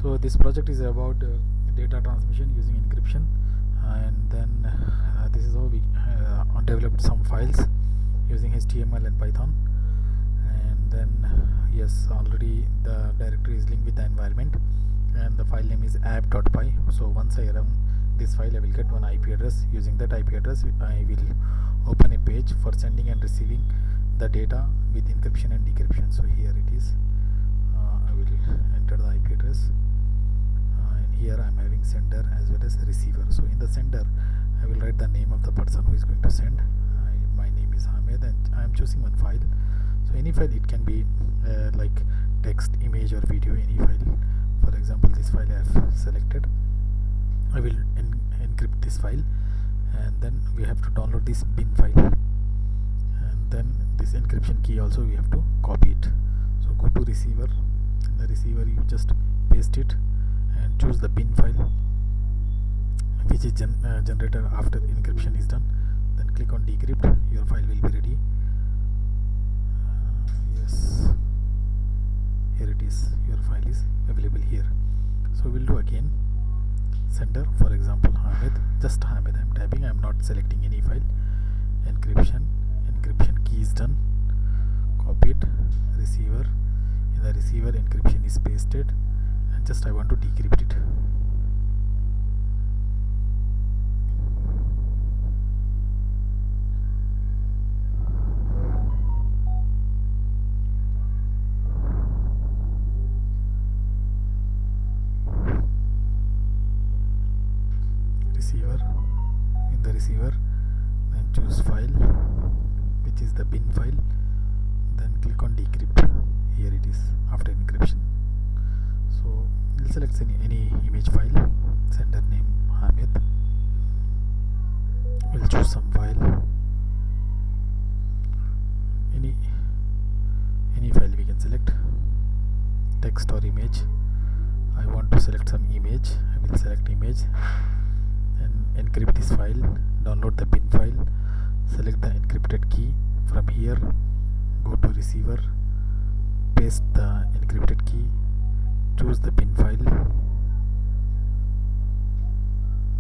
So this project is about data transmission using encryption, and then this is how we developed some files using HTML and Python. And then yes, already the directory is linked with the environment, and the file name is app.py. So once I run this file, I will get one IP address. Using that IP address, I will open a page for sending and receiving the data with encryption and decryption. So here it is. I will enter the IP address, and here I am having sender as well as receiver. So in the sender, I will write the name of the person who is going to send. My name is Hamid, and I am choosing one file. So any file, it can be like text, image or video, any file. For example, this file I have selected. I will encrypt this file, and then we have to download this bin file, and then this encryption key also we have to copy it. So go to receiver. In the receiver, you just paste it and choose the bin file, which is generated after encryption is done. Then click on decrypt. Your file will be ready. Yes, here it is. Your file is available here. So we'll do again. Sender, for example, Hamid, just Hamid I am typing. I am not selecting any file. Encryption key is done. Copy it. Receiver. In the receiver, encryption is pasted, and just I want to decrypt it. Receiver. In the receiver, then choose file, which is the bin file. Then click on decrypt. Here it is after encryption. So we'll select any image file. Sender name Hamid. We'll choose some file. Any file we can select. Text or image. I want to select some image. I will select image. And encrypt this file, download the bin file, select the encrypted key. From here, go to receiver, paste the encrypted key, choose the bin file,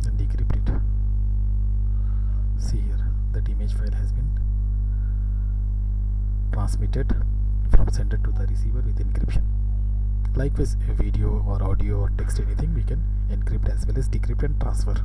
and decrypt it. See here, that image file has been transmitted from sender to the receiver with encryption. Likewise, a video or audio or text, anything we can encrypt as well as decrypt and transfer.